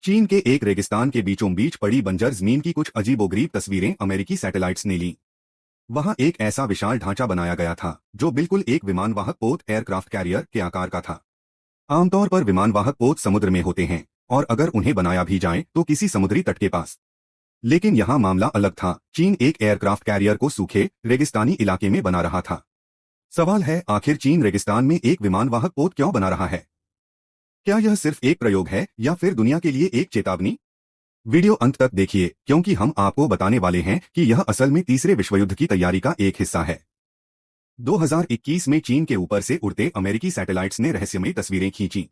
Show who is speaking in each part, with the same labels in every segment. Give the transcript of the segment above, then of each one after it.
Speaker 1: चीन के एक रेगिस्तान के बीचों बीच पड़ी बंजर जमीन की कुछ अजीबोगरीब तस्वीरें अमेरिकी सैटेलाइट्स ने ली। वहां एक ऐसा विशाल ढांचा बनाया गया था जो बिल्कुल एक विमानवाहक पोत एयरक्राफ्ट कैरियर के आकार का था। आमतौर पर विमानवाहक पोत समुद्र में होते हैं और अगर उन्हें बनाया भी जाए तो किसी समुद्री तट के पास। लेकिन यहाँ मामला अलग था। चीन एक एयरक्राफ्ट कैरियर को सूखे रेगिस्तानी इलाके में बना रहा था। सवाल है, आखिर चीन रेगिस्तान में एक विमानवाहक पोत क्यों बना रहा है? क्या यह सिर्फ एक प्रयोग है या फिर दुनिया के लिए एक चेतावनी? वीडियो अंत तक देखिए क्योंकि हम आपको बताने वाले हैं कि यह असल में तीसरे विश्वयुद्ध की तैयारी का एक हिस्सा है। 2021 में चीन के ऊपर से उड़ते अमेरिकी सैटेलाइट्स ने रहस्यमयी तस्वीरें खींची।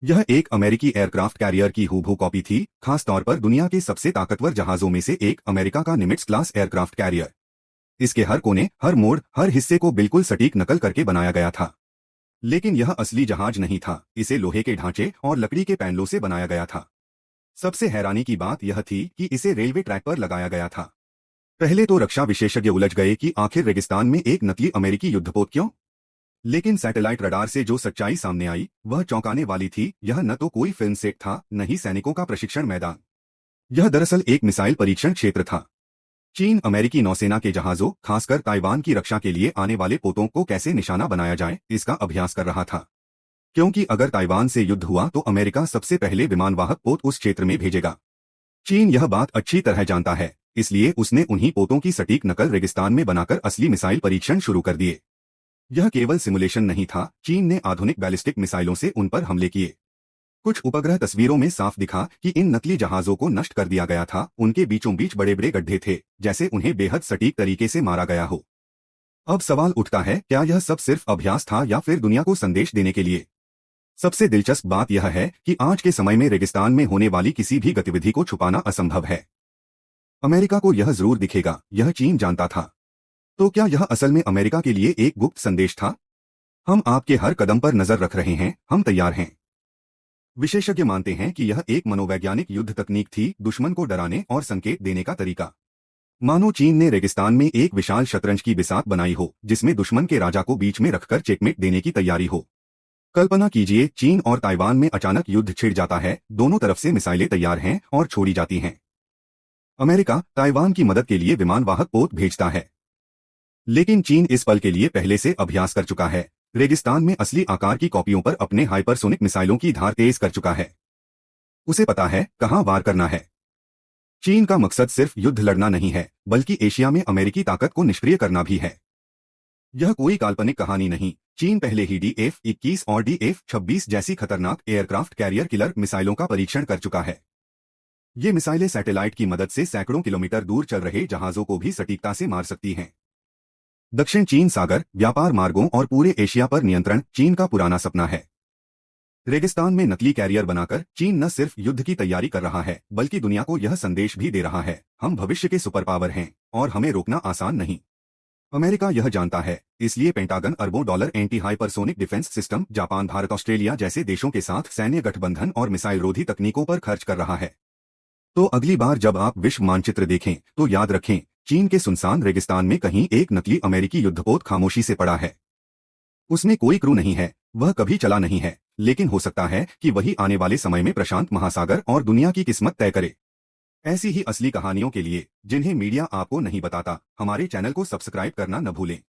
Speaker 1: यह एक अमेरिकी एयरक्राफ्ट कैरियर की हूबहू कॉपी थी, खासतौर पर दुनिया के सबसे ताकतवर जहाजों में से एक अमेरिका का निमिट्ज क्लास एयरक्राफ्ट कैरियर। इसके हर कोने, हर मोड़, हर हिस्से को बिल्कुल सटीक नकल करके बनाया गया था। लेकिन यह असली जहाज नहीं था, इसे लोहे के ढांचे और लकड़ी के पैनलों से बनाया गया था। सबसे हैरानी की बात यह थी कि इसे रेलवे ट्रैक पर लगाया गया था। पहले तो रक्षा विशेषज्ञ उलझ गए कि आखिर रेगिस्तान में एक नकली अमेरिकी युद्धपोत क्यों? लेकिन सैटेलाइट रडार से जो सच्चाई सामने आई वह चौंकाने वाली थी। यह न तो कोई फिल्म सेट था, न ही सैनिकों का प्रशिक्षण मैदान। यह दरअसल एक मिसाइल परीक्षण क्षेत्र था। चीन अमेरिकी नौसेना के जहाजों, खासकर ताइवान की रक्षा के लिए आने वाले पोतों को कैसे निशाना बनाया जाए, इसका अभ्यास कर रहा था। क्योंकि अगर ताइवान से युद्ध हुआ तो अमेरिका सबसे पहले विमानवाहक पोत उस क्षेत्र में भेजेगा। चीन यह बात अच्छी तरह जानता है, इसलिए उसने उन्हीं पोतों की सटीक नकल रेगिस्तान में बनाकर असली मिसाइल परीक्षण शुरू कर दिए। यह केवल सिमुलेशन नहीं था, चीन ने आधुनिक बैलिस्टिक मिसाइलों से उन पर हमले किए। कुछ उपग्रह तस्वीरों में साफ दिखा कि इन नकली जहाजों को नष्ट कर दिया गया था। उनके बीचों बीच बड़े बड़े गड्ढे थे, जैसे उन्हें बेहद सटीक तरीके से मारा गया हो। अब सवाल उठता है, क्या यह सब सिर्फ अभ्यास था या फिर दुनिया को संदेश देने के लिए? सबसे दिलचस्प बात यह है कि आज के समय में रेगिस्तान में होने वाली किसी भी गतिविधि को छुपाना असंभव है। अमेरिका को यह जरूर दिखेगा, यह चीन जानता था। तो क्या यह असल में अमेरिका के लिए एक गुप्त संदेश था? हम आपके हर कदम पर नजर रख रहे हैं, हम तैयार हैं। विशेषज्ञ मानते हैं कि यह एक मनोवैज्ञानिक युद्ध तकनीक थी, दुश्मन को डराने और संकेत देने का तरीका। मानो चीन ने रेगिस्तान में एक विशाल शतरंज की बिसात बनाई हो, जिसमें दुश्मन के राजा को बीच में रखकर चेकमेट देने की तैयारी हो। कल्पना कीजिए, चीन और ताइवान में अचानक युद्ध छिड़ जाता है, दोनों तरफ से मिसाइलें तैयार हैं और छोड़ी जाती हैं। अमेरिका ताइवान की मदद के लिए विमानवाहक पोत भेजता है। लेकिन चीन इस पल के लिए पहले से अभ्यास कर चुका है। रेगिस्तान में असली आकार की कॉपियों पर अपने हाइपरसोनिक मिसाइलों की धार तेज कर चुका है। उसे पता है कहां वार करना है। चीन का मकसद सिर्फ युद्ध लड़ना नहीं है, बल्कि एशिया में अमेरिकी ताकत को निष्क्रिय करना भी है। यह कोई काल्पनिक कहानी नहीं। चीन पहले ही DF-21 और DF-26 जैसी खतरनाक एयरक्राफ्ट कैरियर किलर मिसाइलों का परीक्षण कर चुका है। ये मिसाइलें सैटेलाइट की मदद से सैकड़ों किलोमीटर दूर चल रहे जहाजों को भी सटीकता से मार सकती हैं। दक्षिण चीन सागर, व्यापार मार्गों और पूरे एशिया पर नियंत्रण चीन का पुराना सपना है। रेगिस्तान में नकली कैरियर बनाकर चीन न सिर्फ युद्ध की तैयारी कर रहा है, बल्कि दुनिया को यह संदेश भी दे रहा है, हम भविष्य के सुपर पावर हैं और हमें रोकना आसान नहीं। अमेरिका यह जानता है, इसलिए पेंटागन अरबों dollar anti hypersonic defence system, Japan, Bharat, Australia जैसे देशों के साथ सैन्य गठबंधन और मिसाइल रोधी तकनीकों पर खर्च कर रहा है। तो अगली बार जब आप विश्व मानचित्र देखें तो याद रखें, चीन के सुनसान रेगिस्तान में कहीं एक नकली अमेरिकी युद्धपोत खामोशी से पड़ा है। उसमें कोई क्रू नहीं है, वह कभी चला नहीं है, लेकिन हो सकता है कि वही आने वाले समय में प्रशांत महासागर और दुनिया की किस्मत तय करे। ऐसी ही असली कहानियों के लिए, जिन्हें मीडिया आपको नहीं बताता, हमारे चैनल को सब्सक्राइब करना न भूलें।